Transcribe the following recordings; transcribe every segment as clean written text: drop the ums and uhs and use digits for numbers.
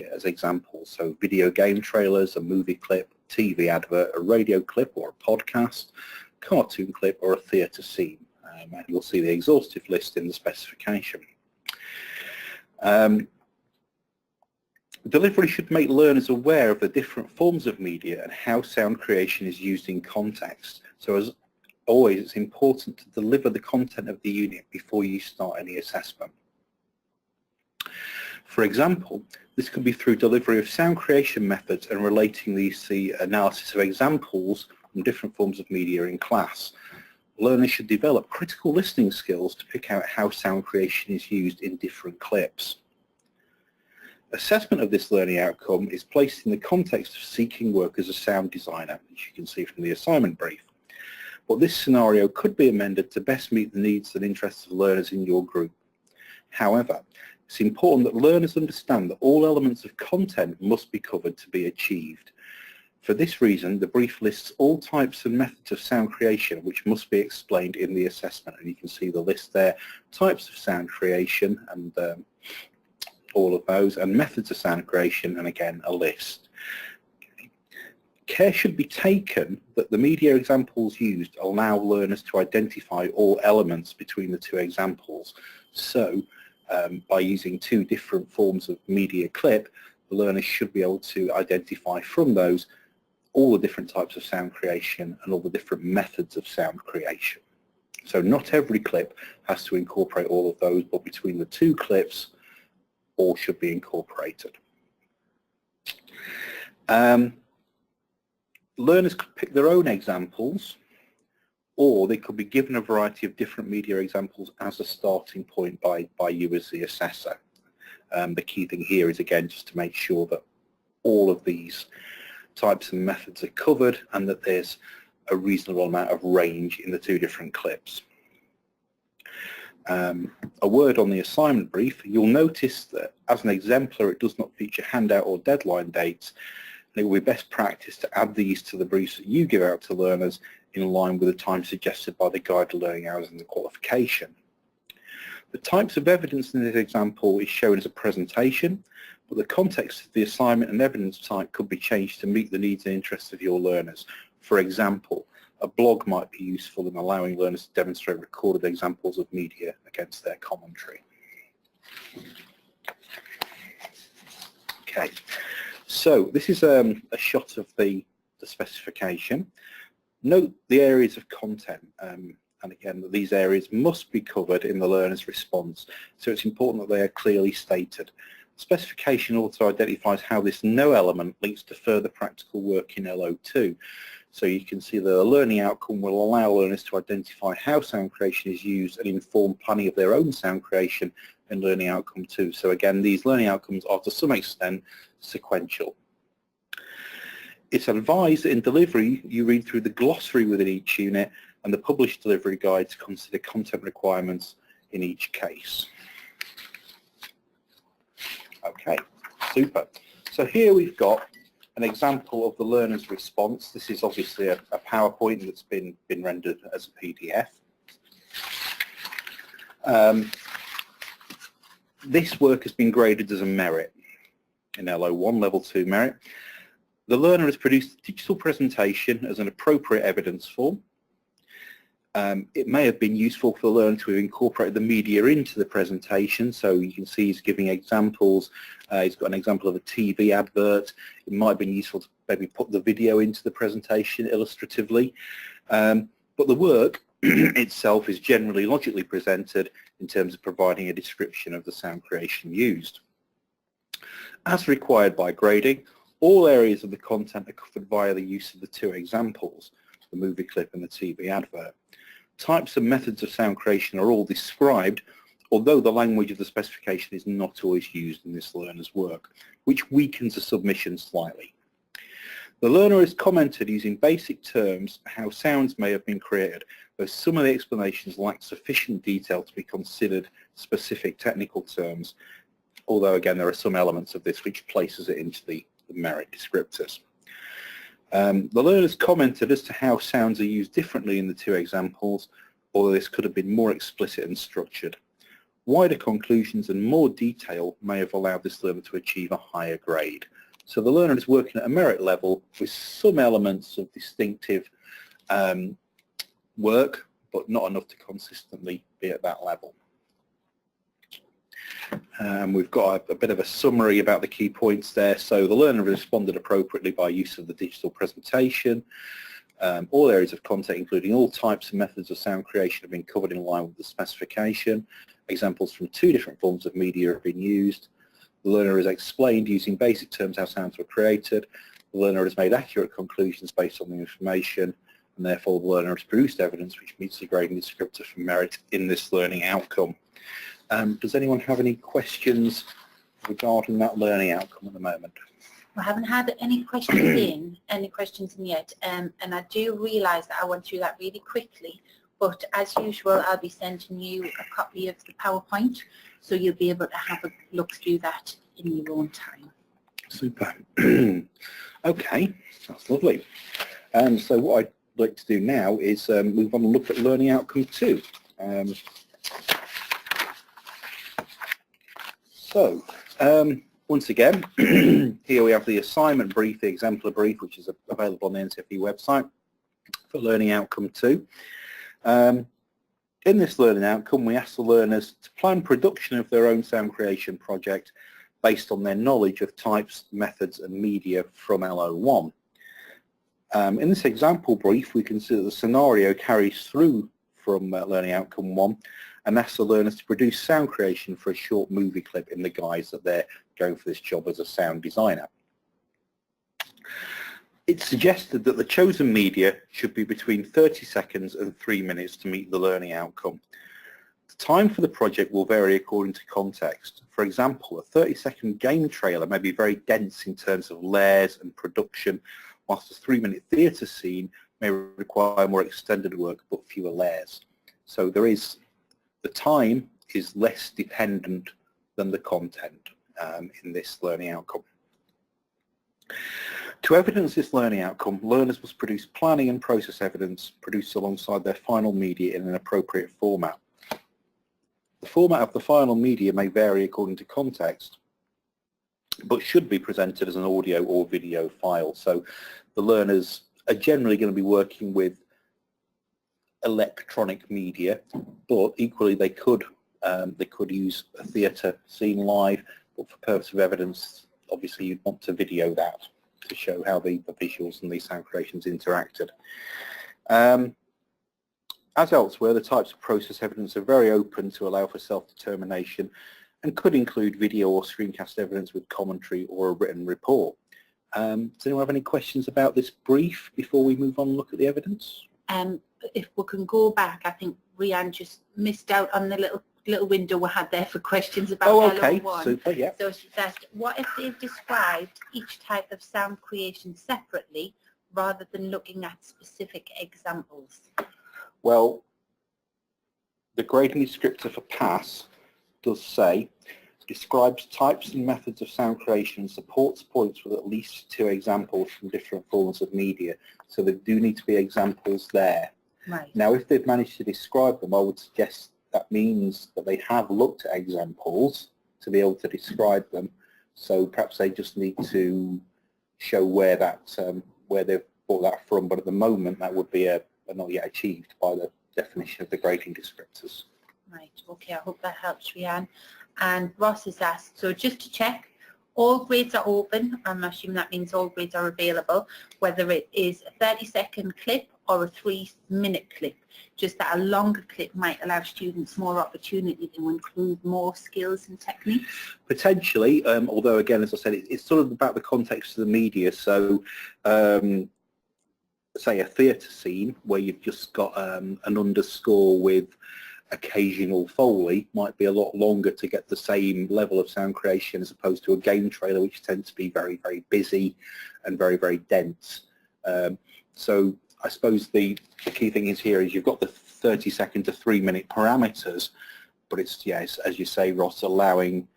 as examples. So video game trailers, a movie clip, TV advert, a radio clip or a podcast, cartoon clip or a theatre scene. And you'll see the exhaustive list in the specification. Delivery should make learners aware of the different forms of media and how sound creation is used in context. So as always, it's important to deliver the content of the unit before you start any assessment. For example, this could be through delivery of sound creation methods and relating these to the analysis of examples from different forms of media in class. Learners should develop critical listening skills to pick out how sound creation is used in different clips. Assessment of this learning outcome is placed in the context of seeking work as a sound designer, as you can see from the assignment brief. But this scenario could be amended to best meet the needs and interests of learners in your group. However, it's important that learners understand that all elements of content must be covered to be achieved. For this reason, the brief lists all types and methods of sound creation which must be explained in the assessment. And you can see the list there, types of sound creation and all of those, and methods of sound creation, and again a list. Care should be taken that the media examples used allow learners to identify all elements between the two examples. So by using two different forms of media clip, the learners should be able to identify from those all the different types of sound creation and all the different methods of sound creation. So not every clip has to incorporate all of those, but between the two clips, all should be incorporated. Learners could pick their own examples, or they could be given a variety of different media examples as a starting point by you as the assessor. The key thing here is, again, just to make sure that all of these types and methods are covered and that there's a reasonable amount of range in the two different clips. A word on the assignment brief, you'll notice that as an exemplar it does not feature handout or deadline dates, and it will be best practice to add these to the briefs that you give out to learners in line with the time suggested by the guided learning hours and the qualification. The types of evidence in this example is shown as a presentation, but the context of the assignment and evidence type could be changed to meet the needs and interests of your learners. For example, a blog might be useful in allowing learners to demonstrate recorded examples of media against their commentary. Okay, so this is a shot of the specification. Note the areas of content, and again, these areas must be covered in the learner's response, so it's important that they are clearly stated. The specification also identifies how this no element links to further practical work in LO2. So you can see the learning outcome will allow learners to identify how sound creation is used and inform planning of their own sound creation in learning outcome 2. So again, these learning outcomes are to some extent sequential. It's advised that in delivery you read through the glossary within each unit and the published delivery guide to consider content requirements in each case. Okay, super. So here we've got an example of the learner's response. This is obviously a PowerPoint that's been rendered as a PDF. This work has been graded as a merit in LO1, Level 2 merit. The learner has produced a digital presentation as an appropriate evidence form. It may have been useful for the learner to incorporate the media into the presentation, so you can see he's giving examples. He's got an example of a TV advert. It might have been useful to maybe put the video into the presentation illustratively. But the work itself is generally logically presented in terms of providing a description of the sound creation used. As required by grading, all areas of the content are covered via the use of the two examples, the movie clip and the TV advert. Types and methods of sound creation are all described, although the language of the specification is not always used in this learner's work, which weakens the submission slightly. The learner has commented using basic terms how sounds may have been created, though some of the explanations lack sufficient detail to be considered specific technical terms, although again there are some elements of this which places it into the merit descriptors. The learners commented as to how sounds are used differently in the two examples, although this could have been more explicit and structured. Wider conclusions and more detail may have allowed this learner to achieve a higher grade. So the learner is working at a merit level with some elements of distinctive work, but not enough to consistently be at that level. We've got a bit of a summary about the key points there. So the learner responded appropriately by use of the digital presentation. All areas of content, including all types and methods of sound creation, have been covered in line with the specification. Examples from 2 different forms of media have been used. The learner has explained using basic terms how sounds were created. The learner has made accurate conclusions based on the information, and therefore the learner has produced evidence which meets the grading descriptor for merit in this learning outcome. Does anyone have any questions regarding that learning outcome at the moment? I haven't had any questions in yet, and I do realise that I went through that really quickly, but as usual I'll be sending you a copy of the PowerPoint, so you'll be able to have a look through that in your own time. Super. Okay, that's lovely. So what I'd like to do now is move on and look at learning outcome 2. Once again, here we have the assignment brief, the exemplar brief, which is available on the NCFE website for learning outcome 2. In this learning outcome, we ask the learners to plan production of their own sound creation project based on their knowledge of types, methods and media from LO1. In this example brief, we can see that the scenario carries through from learning outcome 1 and asks the learners to produce sound creation for a short movie clip in the guise that they're going for this job as a sound designer. It's suggested that the chosen media should be between 30 seconds and 3 minutes to meet the learning outcome. The time for the project will vary according to context. For example, a 30-second game trailer may be very dense in terms of layers and production, whilst a 3-minute theatre scene may require more extended work but fewer layers. So the time is less dependent than the content in this learning outcome. To evidence this learning outcome, learners must produce planning and process evidence produced alongside their final media in an appropriate format. The format of the final media may vary according to context, but should be presented as an audio or video file. So the learners are generally going to be working with electronic media, but equally they could use a theatre scene live, but for purpose of evidence, obviously you'd want to video that to show how the visuals and the sound creations interacted. As elsewhere, the types of process evidence are very open to allow for self-determination and could include video or screencast evidence with commentary or a written report. Does anyone have any questions about this brief before we move on and look at the evidence? If we can go back, I think Rhiannon just missed out on the little window we had there for questions about LO1. Super, yeah. So she asked, what if they've described each type of sound creation separately rather than looking at specific examples? Well, the grading descriptor for PASS does say, describes types and methods of sound creation and supports points with at least 2 examples from different forms of media. So there do need to be examples there. Right. Now, if they've managed to describe them, I would suggest that means that they have looked at examples to be able to describe them. So perhaps they just need to show where they've brought that from. But at the moment, that would be a not yet achieved by the definition of the grading descriptors. Right. Okay. I hope that helps, Rhiannon. And Ross has asked, so just to check, all grades are open. I'm assuming that means all grades are available, whether it is a 30-second clip or a 3-minute clip. Just that a longer clip might allow students more opportunity to include more skills and techniques. Potentially, although again, as I said, it's sort of about the context of the media. So, say a theatre scene where you've just got an underscore with occasional Foley might be a lot longer to get the same level of sound creation as opposed to a game trailer, which tends to be very, very busy and very, very dense. So I suppose the key thing is here is you've got the 30-second to 3-minute parameters, but it's, yes, as you say, Ross, making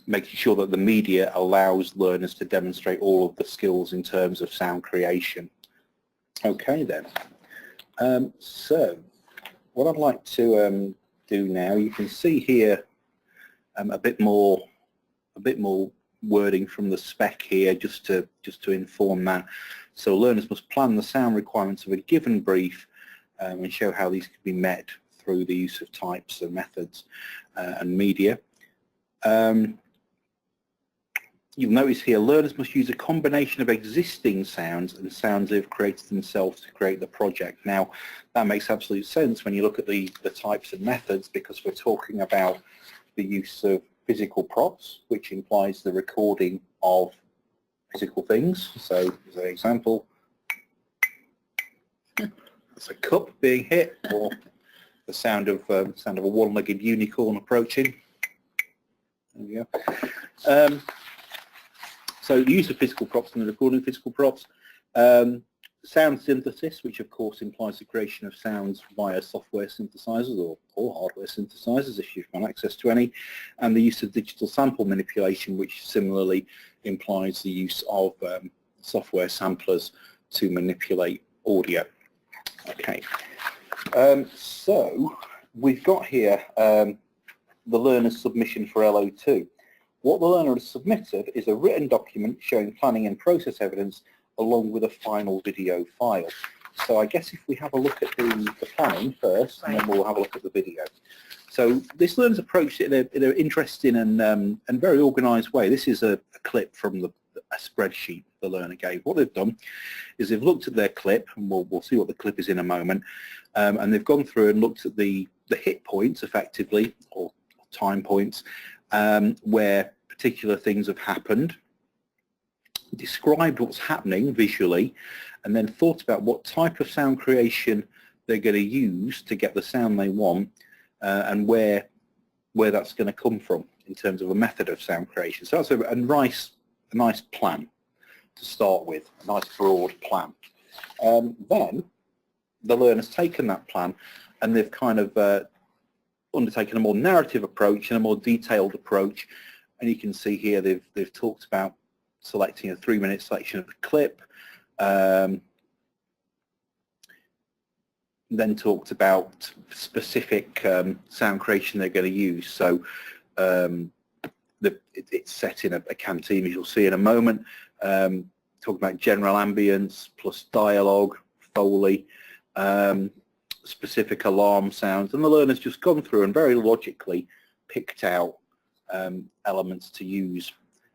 sure that the media allows learners to demonstrate all of the skills in terms of sound creation. Okay then. So what I'd like to do now, you can see here a bit more wording from the spec here, just to inform that. So learners must plan the sound requirements of a given brief and show how these can be met through the use of types and methods and media. You'll notice here learners must use a combination of existing sounds and sounds they've created themselves to create the project. Now that makes absolute sense when you look at the types and methods, because we're talking about the use of physical props, which implies the recording of physical things. So as an example, that's a cup being hit, or the sound of a one-legged unicorn approaching. There we go. So the use of physical props and the recording of physical props. Sound synthesis, which of course implies the creation of sounds via software synthesizers or hardware synthesizers if you've got access to any, and the use of digital sample manipulation, which similarly implies the use of software samplers to manipulate audio. Okay, so we've got here the learner's submission for LO2. What the learner has submitted is a written document showing planning and process evidence along with a final video file. So I guess if we have a look at the planning first, and then we'll have a look at the video. So this learner's approached it in an interesting and very organised way. This is a clip from a spreadsheet the learner gave. What they've done is they've looked at their clip, and we'll see what the clip is in a moment, and they've gone through and looked at the hit points effectively, or time points, where particular things have happened, described what's happening visually, and then thought about what type of sound creation they're going to use to get the sound they want, and where that's going to come from in terms of a method of sound creation. So that's a nice plan to start with, a nice broad plan. Then the learner's taken that plan and they've kind of undertaken a more narrative approach and a more detailed approach, and you can see here they've talked about selecting a 3-minute selection of the clip, then talked about specific sound creation they're going to use. So it's set in a canteen, as you'll see in a moment, talking about general ambience plus dialogue, Foley, specific alarm sounds, and the learner's just gone through and very logically picked out elements to use.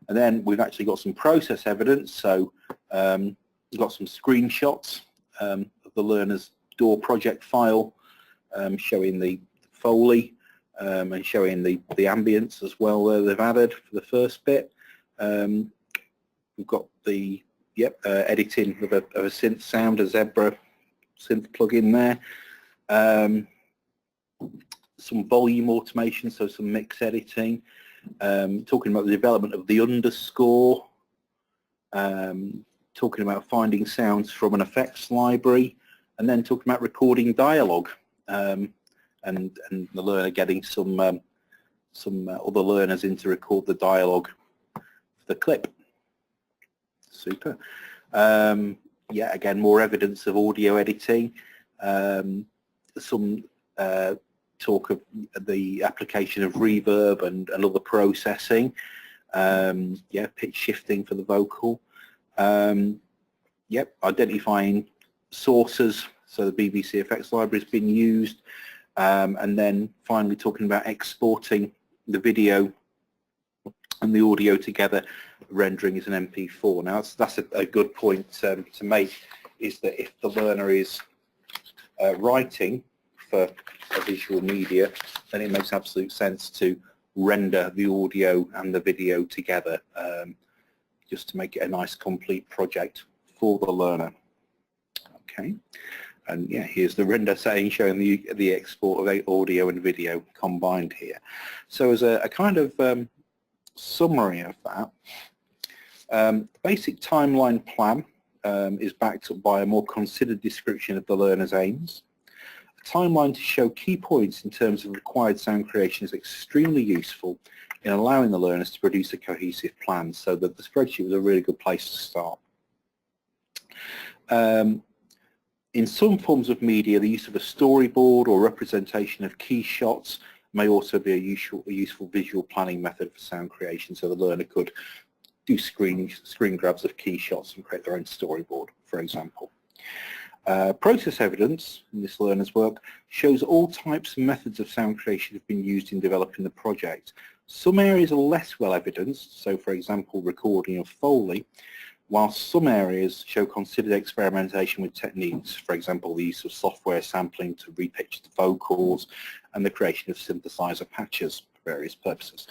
And then we've actually got some process evidence, so we've got some screenshots of the learner's door project file showing the Foley and showing the ambience as well that they've added for the first bit. We've got the editing of a synth sound, a Zebra synth plug-in there. Some volume automation, so some mix editing. Talking about the development of the underscore. Talking about finding sounds from an effects library, and then talking about recording dialogue, and the learner getting some other learners in to record the dialogue for the clip. Super. Yeah, again, more evidence of audio editing. Some talk of the application of reverb and other processing. Yeah, pitch shifting for the vocal. Yep, identifying sources, so the BBC Effects Library has been used, and then finally talking about exporting the video and the audio together, rendering as an MP4. Now that's a good point to make, is that if the learner is writing for a visual media, then it makes absolute sense to render the audio and the video together, just to make it a nice complete project for the learner. Okay, and yeah, here's the render setting showing the export of audio and video combined here. So as a kind of summary of that, the basic timeline plan is backed up by a more considered description of the learner's aims. A timeline to show key points in terms of required sound creation is extremely useful in allowing the learners to produce a cohesive plan, so that the spreadsheet was a really good place to start. In some forms of media, the use of a storyboard or representation of key shots may also be a useful visual planning method for sound creation, so the learner could do screen grabs of key shots and create their own storyboard, for example. Process evidence in this learner's work shows all types and methods of sound creation have been used in developing the project. Some areas are less well evidenced, so for example recording of Foley, while some areas show considered experimentation with techniques, for example the use of software sampling to repitch the vocals and the creation of synthesizer patches for various purposes.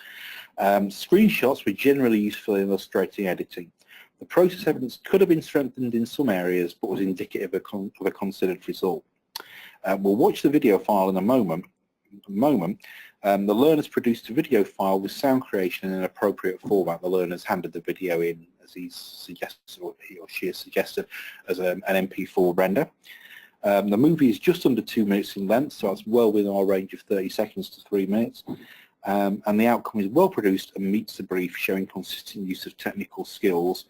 Screenshots were generally useful in illustrating editing. The process evidence could have been strengthened in some areas but was indicative of a considered result. We'll watch the video file in a moment. The learners produced a video file with sound creation in an appropriate format. The learners handed the video in, as he's suggested, or he or she has suggested, as an MP4 render. The movie is just under 2 minutes in length, so it's well within our range of 30 seconds to 3 minutes. And the outcome is well produced and meets the brief, showing consistent use of technical skills.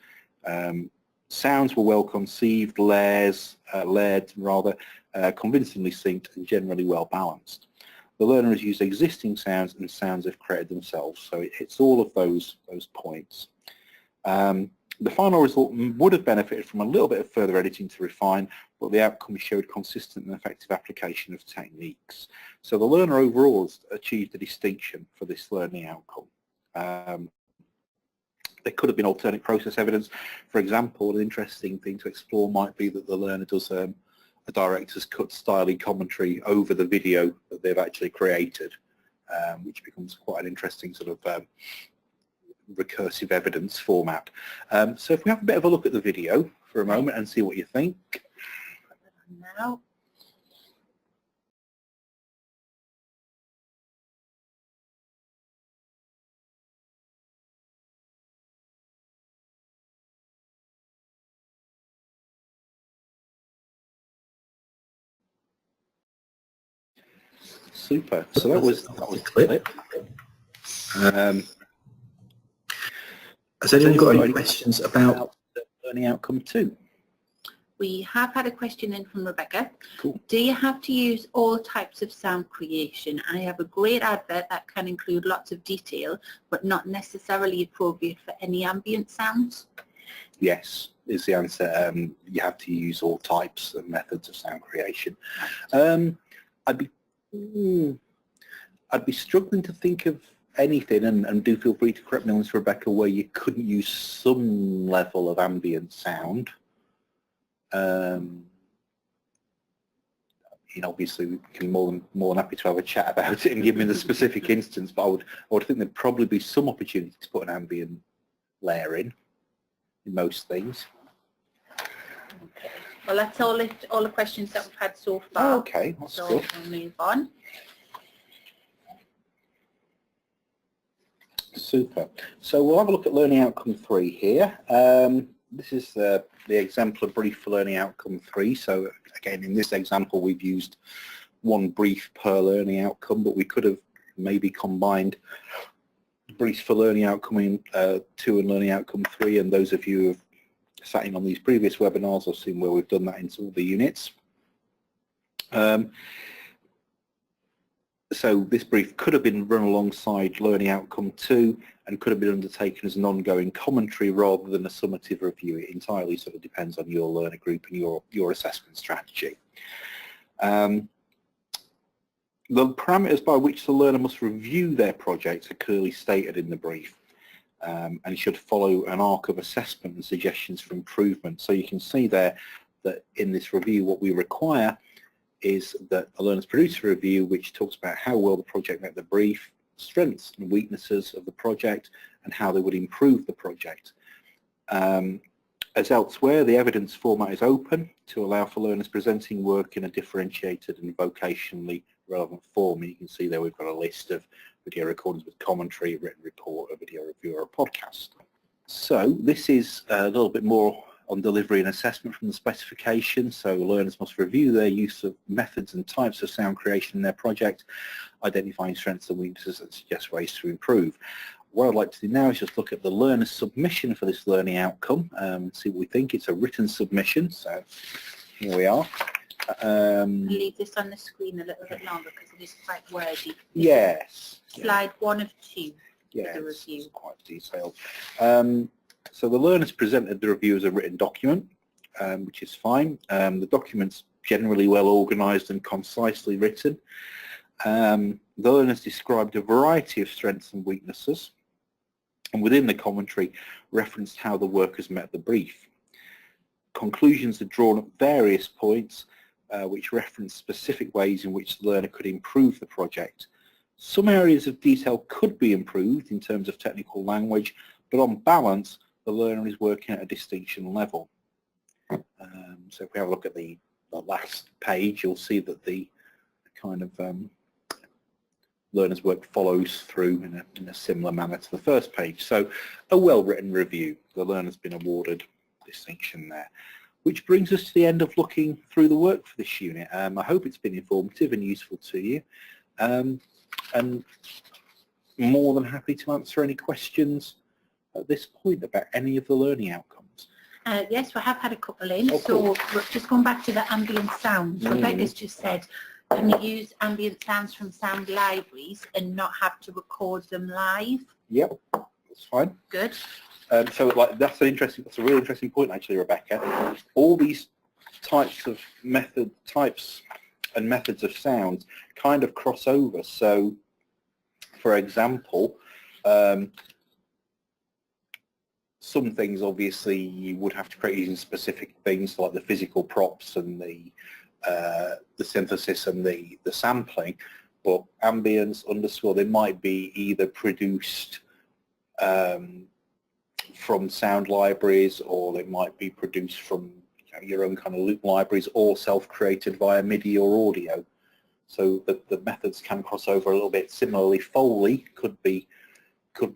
Sounds were well conceived, layered, convincingly synced and generally well balanced. The learner has used existing sounds and sounds they've created themselves, so it hits all of those points. The final result would have benefited from a little bit of further editing to refine, but the outcome showed consistent and effective application of techniques. So the learner overall has achieved a distinction for this learning outcome. There could have been alternate process evidence. For example, an interesting thing to explore might be that the learner does a director's cut styling commentary over the video that they've actually created, which becomes quite an interesting sort of recursive evidence format. So if we have a bit of a look at the video for a moment and see what you think. Now. Super. So that was the clip. Has anyone got any questions about learning outcome 2? We have had a question in from Rebecca. Cool. Do you have to use all types of sound creation? I have a great advert that can include lots of detail, but not necessarily appropriate for any ambient sounds. Yes, is the answer. You have to use all types and methods of sound creation. I'd be struggling to think of anything, and do feel free to correct me on this, Rebecca, where you couldn't use some level of ambient sound. Obviously we can be more than happy to have a chat about it and give me the specific instance, but I would think there'd probably be some opportunity to put an ambient layer in most things. Okay. Well, that's all the questions that we've had so far. Oh, okay, that's so good. We'll move on. Super. So we'll have a look at learning outcome 3 here. This is the exemplar brief for learning outcome 3. So again, in this example, we've used one brief per learning outcome, but we could have maybe combined briefs for learning outcome 2 and learning outcome 3. And those of you who have sat in on these previous webinars have seen where we've done that in some of the units. So this brief could have been run alongside learning outcome 2 and could have been undertaken as an ongoing commentary rather than a summative review. It entirely sort of depends on your learner group and your assessment strategy. The parameters by which the learner must review their project are clearly stated in the brief, and should follow an arc of assessment and suggestions for improvement. So you can see there that in this review what we require is that a learner's produce a review which talks about how well the project met the brief, strengths and weaknesses of the project, and how they would improve the project. As elsewhere, the evidence format is open to allow for learners presenting work in a differentiated and vocationally relevant form. And you can see there we've got a list of video recordings with commentary, written report, a video review, or a podcast. So this is a little bit more on delivery and assessment from the specification. So learners must review their use of methods and types of sound creation in their project, identifying strengths and weaknesses and suggest ways to improve. What I'd like to do now is just look at the learner's submission for this learning outcome and see what we think. It's a written submission, so here we are. I'll leave this on the screen a little bit longer because it is quite wordy. Yes. Slide 1 of 2. Yeah, the review. it's quite detailed. So the learners presented the review as a written document, which is fine. The document's generally well organised and concisely written. The learners described a variety of strengths and weaknesses, and within the commentary referenced how the workers met the brief. Conclusions are drawn at various points which reference specific ways in which the learner could improve the project. Some areas of detail could be improved in terms of technical language, but on balance the learner is working at a distinction level. So if we have a look at the last page, you'll see that the kind of learner's work follows through in a similar manner to the first page. So a well-written review. The learner's been awarded distinction there. Which brings us to the end of looking through the work for this unit. I hope it's been informative and useful to you. And more than happy to answer any questions at this point about any of the learning outcomes. Yes, we have had a couple in. Oh, so cool. Just going back to the ambient sounds. Rebecca's just said, can you use ambient sounds from sound libraries and not have to record them live? Yep, that's fine. Good. So like that's a really interesting point actually, Rebecca. All these types and methods of sound kind of cross over. So for example, some things obviously you would have to create using specific things like the physical props and the synthesis and the sampling, but ambience, underscore, they might be either produced from sound libraries, or they might be produced from your own kind of loop libraries, or self-created via MIDI or audio. So the methods can cross over a little bit. Similarly, Foley could be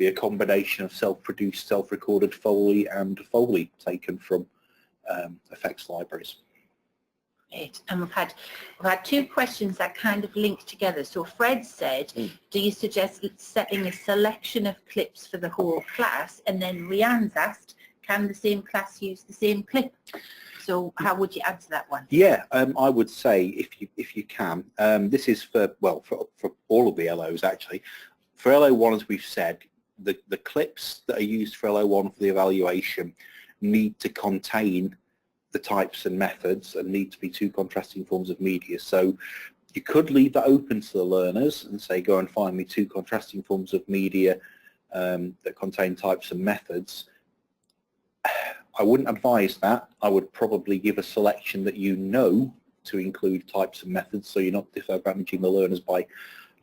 a combination of self-produced, self-recorded Foley and Foley taken from effects libraries. Great. And we've had 2 questions that kind of link together. So Fred said, do you suggest setting a selection of clips for the whole class? And then Rianne's asked, can the same class use the same clip? So how would you answer that one? Yeah, I would say if you can. This is for all of the LOs actually. For LO1, as we've said, the clips that are used for LO1 for the evaluation need to contain the types and methods and need to be 2 contrasting forms of media. So you could leave that open to the learners and say, go and find me 2 contrasting forms of media that contain types and methods. I wouldn't advise that. I would probably give a selection that you know to include types and methods, so you're not disadvantaging the learners by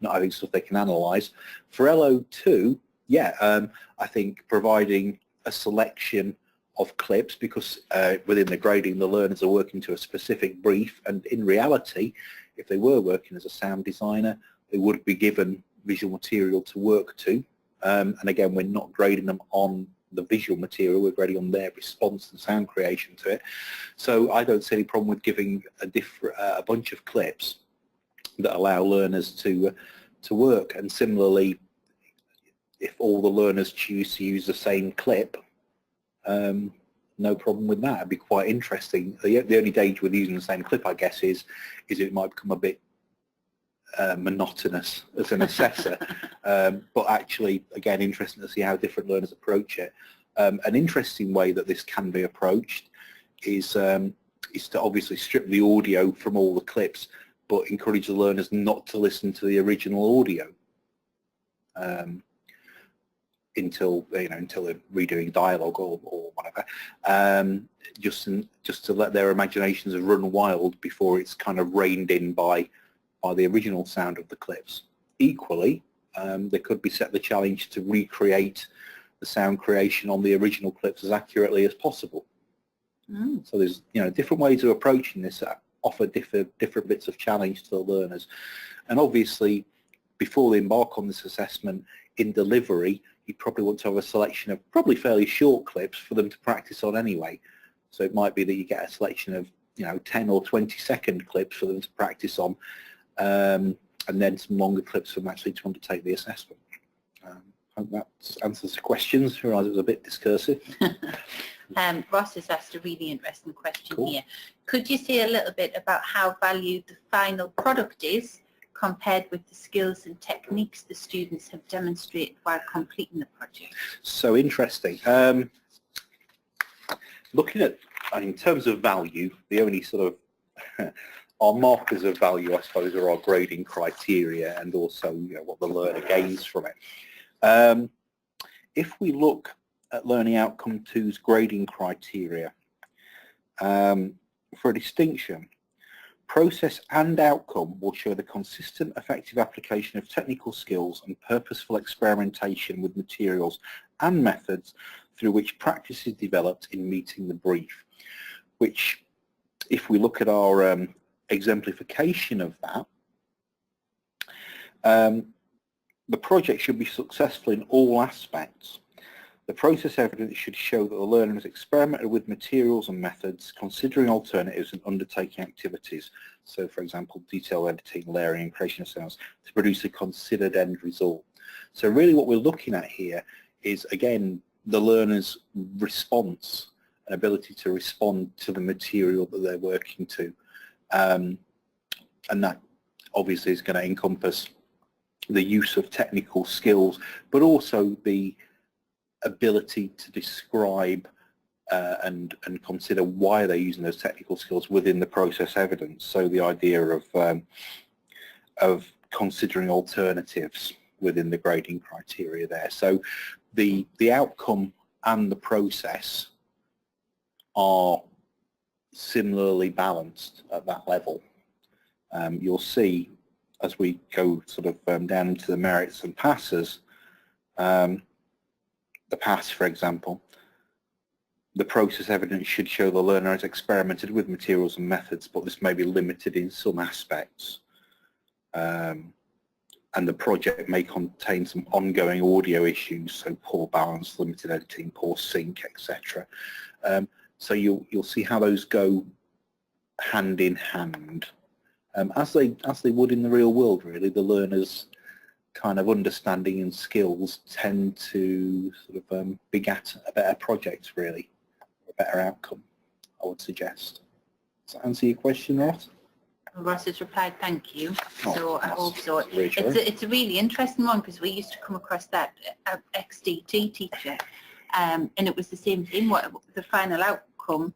not having stuff they can analyse. For LO2, yeah, I think providing a selection of clips, because within the grading the learners are working to a specific brief, and in reality if they were working as a sound designer they would be given visual material to work to, and again we're not grading them on the visual material, we're grading on their response and sound creation to it. So I don't see any problem with giving a bunch of clips that allow learners to work. And similarly, if all the learners choose to use the same clip, no problem with that. It'd be quite interesting. The only danger with using the same clip, I guess, is it might become a bit monotonous as an assessor. But actually, again, interesting to see how different learners approach it. An interesting way that this can be approached is to obviously strip the audio from all the clips, but encourage the learners not to listen to the original audio until they're redoing dialogue or whatever, just to let their imaginations run wild before it's kind of reined in by the original sound of the clips. Equally, they could be set the challenge to recreate the sound creation on the original clips as accurately as possible. So there's different ways of approaching this that offer different bits of challenge to the learners. And obviously, before they embark on this assessment, in delivery, you probably want to have a selection of probably fairly short clips for them to practice on anyway. So it might be that you get a selection of 10 or 20-second clips for them to practice on, and then some longer clips for them actually to undertake the assessment. hope that answers the questions. I realise it was a bit discursive. Ross has asked a really interesting question Cool. here. Could you say a little bit about how valued the final product is compared with the skills and techniques the students have demonstrated while completing the project? So interesting. Looking at, in terms of value, the only sort of our markers of value, I suppose, are our grading criteria and also, what the learner gains from it. If we look at Learning Outcome 2's grading criteria, for a distinction, process and outcome will show the consistent, effective application of technical skills and purposeful experimentation with materials and methods through which practice is developed in meeting the brief, which, if we look at our exemplification of that, the project should be successful in all aspects. The process evidence should show that the learner has experimented with materials and methods, considering alternatives and undertaking activities. So, for example, detailed editing, layering and creation of sounds to produce a considered end result. So really what we're looking at here is, again, the learner's response and ability to respond to the material that they're working to. And that obviously is going to encompass the use of technical skills, but also the ability to describe and consider why they're using those technical skills within the process evidence. So the idea of considering alternatives within the grading criteria there. So the outcome and the process are similarly balanced at that level. You'll see as we go sort of down into the merits and passes, the pass, for example, the process evidence should show the learner has experimented with materials and methods, but this may be limited in some aspects. And the project may contain some ongoing audio issues, so poor balance, limited editing, poor sync, etc. So you'll see how those go hand in hand, as they would in the real world. Really, the learners' kind of understanding and skills tend to sort of beget a better project, really, a better outcome, I would suggest. Does that answer your question, Ross? Ross has replied, thank you. Oh, so I hope so. Reassuring. It's a really interesting one because we used to come across that XDT teacher, and it was the same thing. What the final outcome,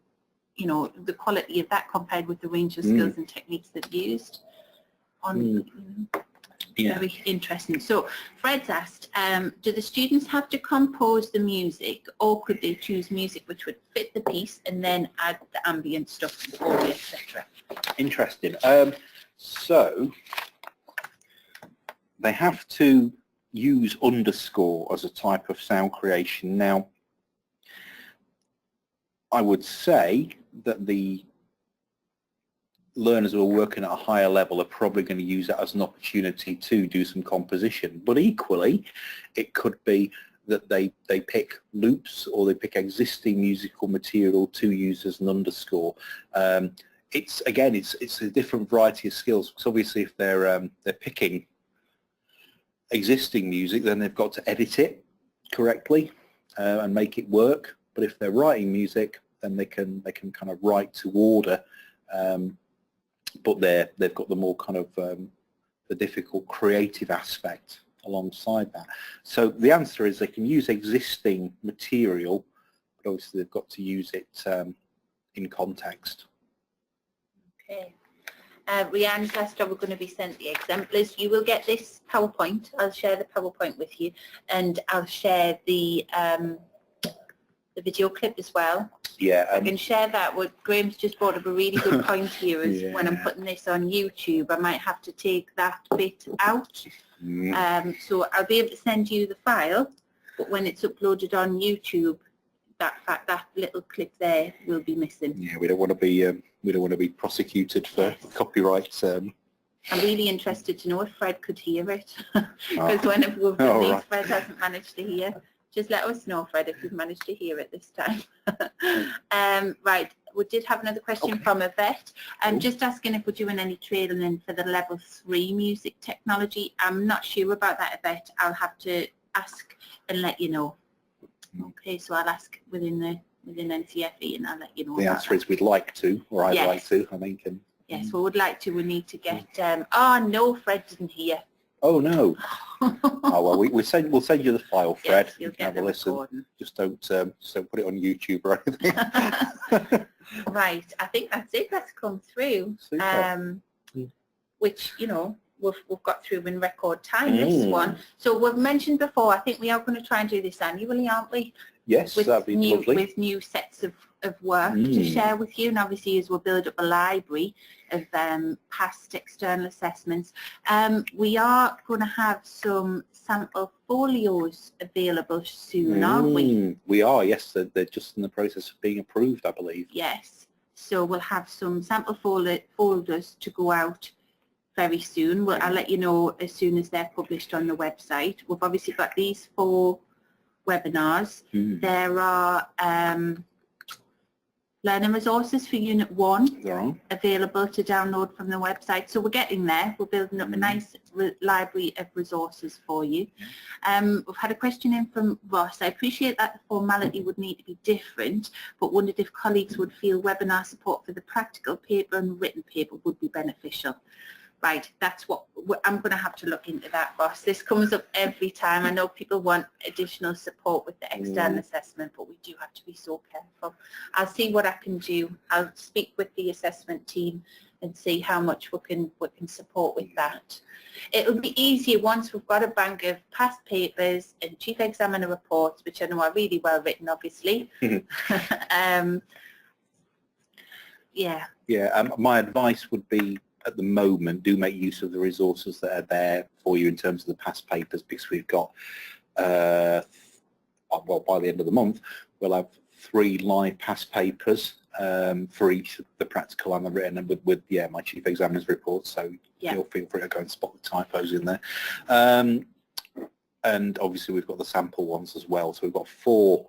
the quality of that compared with the range of skills and techniques they've used. Yeah. Very interesting. So Fred's asked, do the students have to compose the music, or could they choose music which would fit the piece and then add the ambient stuff, audio, etc.? Interesting. So they have to use underscore as a type of sound creation. Now, I would say that the learners who are working at a higher level are probably going to use that as an opportunity to do some composition. But equally, it could be that they pick loops or they pick existing musical material to use as an underscore. It's a different variety of skills, because obviously if they're picking existing music, then they've got to edit it correctly and make it work. But if they're writing music, then they can kind of write to order. But they've got the more kind of the difficult creative aspect alongside that. So the answer is they can use existing material, but obviously they've got to use it in context. Okay. Rianne's asked, are we going to be sent the exemplars? You will get this PowerPoint. I'll share the PowerPoint with you, and I'll share the video clip as well. Yeah, I can share that. What Graham's just brought up a really good point here is when I'm putting this on YouTube, I might have to take that bit out. So I'll be able to send you the file, but when it's uploaded on YouTube, that little clip there will be missing. Yeah, we don't want to be prosecuted for copyright. I'm really interested to know if Fred could hear it, because whenever we've done these, Fred hasn't managed to hear. Just let us know, Fred, if you've managed to hear it this time. Right, we did have another question from Yvette. I'm just asking if we're doing any training for the level 3 music technology. I'm not sure about that, Yvette. I'll have to ask and let you know. Okay, so I'll ask within NCFE and I'll let you know. The answer is we'd like to, or I'd like to, I think. And, yes, we would like to. We need to get, oh no, Fred didn't hear. Oh no. Oh well, we'll send you the file, Fred. Yes, you'll you can get have a listen. Recording. Just don't put it on YouTube or anything. Right, I think that's it. That's come through. Which, you know, we've got through in record time, this one. So we've mentioned before, I think we are going to try and do this annually, aren't we? Yes, that'd be lovely. With new sets of work to share with you. And obviously, as we'll build up a library of past external assessments, we are going to have some sample folios available soon, aren't we? We are, yes. They're just in the process of being approved, I believe. Yes. So we'll have some sample folders to go out very soon. I'll let you know as soon as they're published on the website. We've obviously got these 4 webinars. There are learning resources for Unit 1 available to download from the website. So we're getting there. We're building up a nice library of resources for you. We've had a question in from Ross. I appreciate that the formality would need to be different, but wondered if colleagues would feel webinar support for the practical paper and written paper would be beneficial. Right, that's what I'm going to have to look into that, Ross. This comes up every time. I know people want additional support with the external assessment, but we do have to be so careful. I'll see what I can do. I'll speak with the assessment team and see how much we can support with that. It'll be easier once we've got a bank of past papers and chief examiner reports, which I know are really well written, obviously. My advice would be, at the moment, do make use of the resources that are there for you in terms of the past papers, because we've got, well, by the end of the month, we'll have 3 live past papers for each of the practical and the written, and with my chief examiner's report, so you'll feel free to go and spot the typos in there. And obviously we've got the sample ones as well, so we've got 4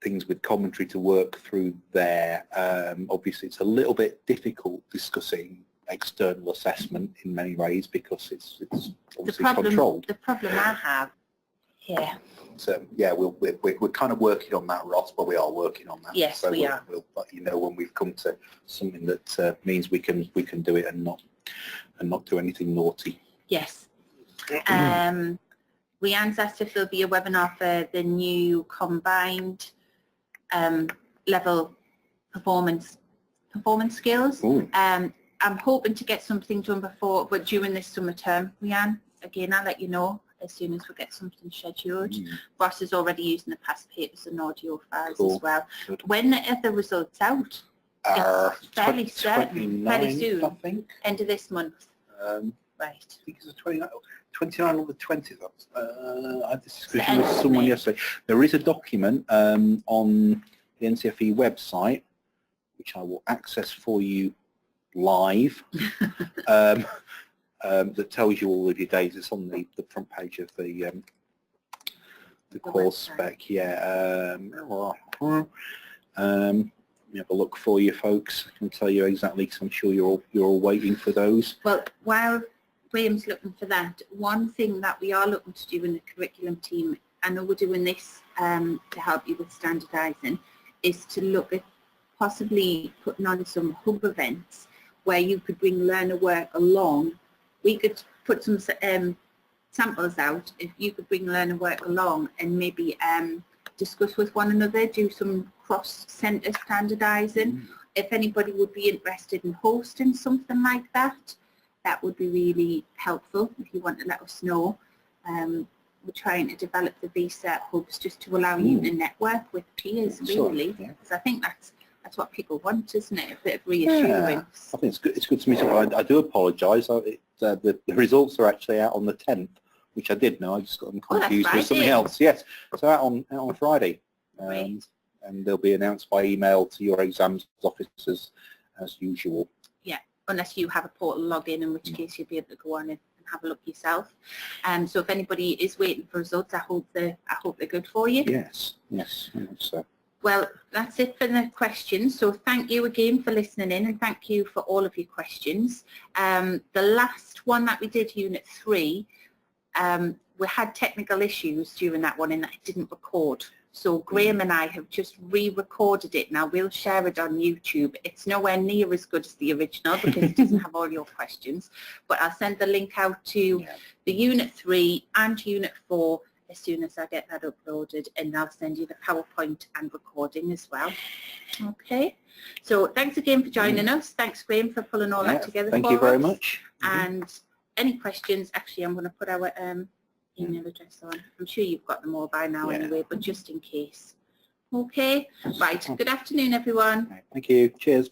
things with commentary to work through there. Obviously it's a little bit difficult discussing external assessment in many ways because it's obviously controlled. The problem I have, so we're kind of working on that, Ross, but we are working on that. Yes, so we are. We'll let you know when we've come to something that means we can do it and not do anything naughty. Yes. Leanne's asked if there'll be a webinar for the new combined level performance skills. I'm hoping to get something done but during this summer term, Leanne. Again, I'll let you know as soon as we get something scheduled. Ross is already using the past papers and audio files as well. Good. When are the results out? It's fairly certain, fairly soon. I think. End of this month. Right. I think it's the 29 or the 20th. I had this discussion with someone yesterday. There is a document on the NCFE website, which I will access for you live, that tells you all of your dates. It's on the front page of the course spec. Let me have a look for you, folks. I can tell you exactly, because I'm sure you're all waiting for those. Well, while Graham's looking for that, one thing that we are looking to do in the curriculum team, I know we're doing this to help you with standardising, is to look at possibly putting on some hub events where you could bring learner work along. We could put some samples out, if you could bring learner work along and maybe discuss with one another, do some cross-centre standardising. If anybody would be interested in hosting something like that, that would be really helpful if you want to let us know. We're trying to develop the VSET hubs just to allow you to network with peers, really. Because I think that's what people want, isn't it? A bit of reassurance. I think it's good to meet up. I do apologise. The results are actually out on the 10th, which I did know. I just got them confused with something else. Yes, so out on Friday. And they'll be announced by email to your exams officers as usual. Yeah, unless you have a portal login, in which case you'll be able to go on and have a look yourself. So if anybody is waiting for results, I hope they're good for you. Yes, I think so. Well, that's it for the questions. So thank you again for listening in, and thank you for all of your questions. The last one that we did, Unit 3, we had technical issues during that one in that it didn't record. So Graham and I have just re-recorded it now. We'll share it on YouTube. It's nowhere near as good as the original because it doesn't have all your questions. But I'll send the link out to the Unit 3 and Unit 4 as soon as I get that uploaded, and I'll send you the PowerPoint and recording as well. Okay. So thanks again for joining us. Thanks, Graham, for pulling all that together for us. Thank you very much. And any questions, actually, I'm going to put our email address on. I'm sure you've got them all by now anyway, but just in case. Okay. Right. Good afternoon, everyone. Thank you. Cheers.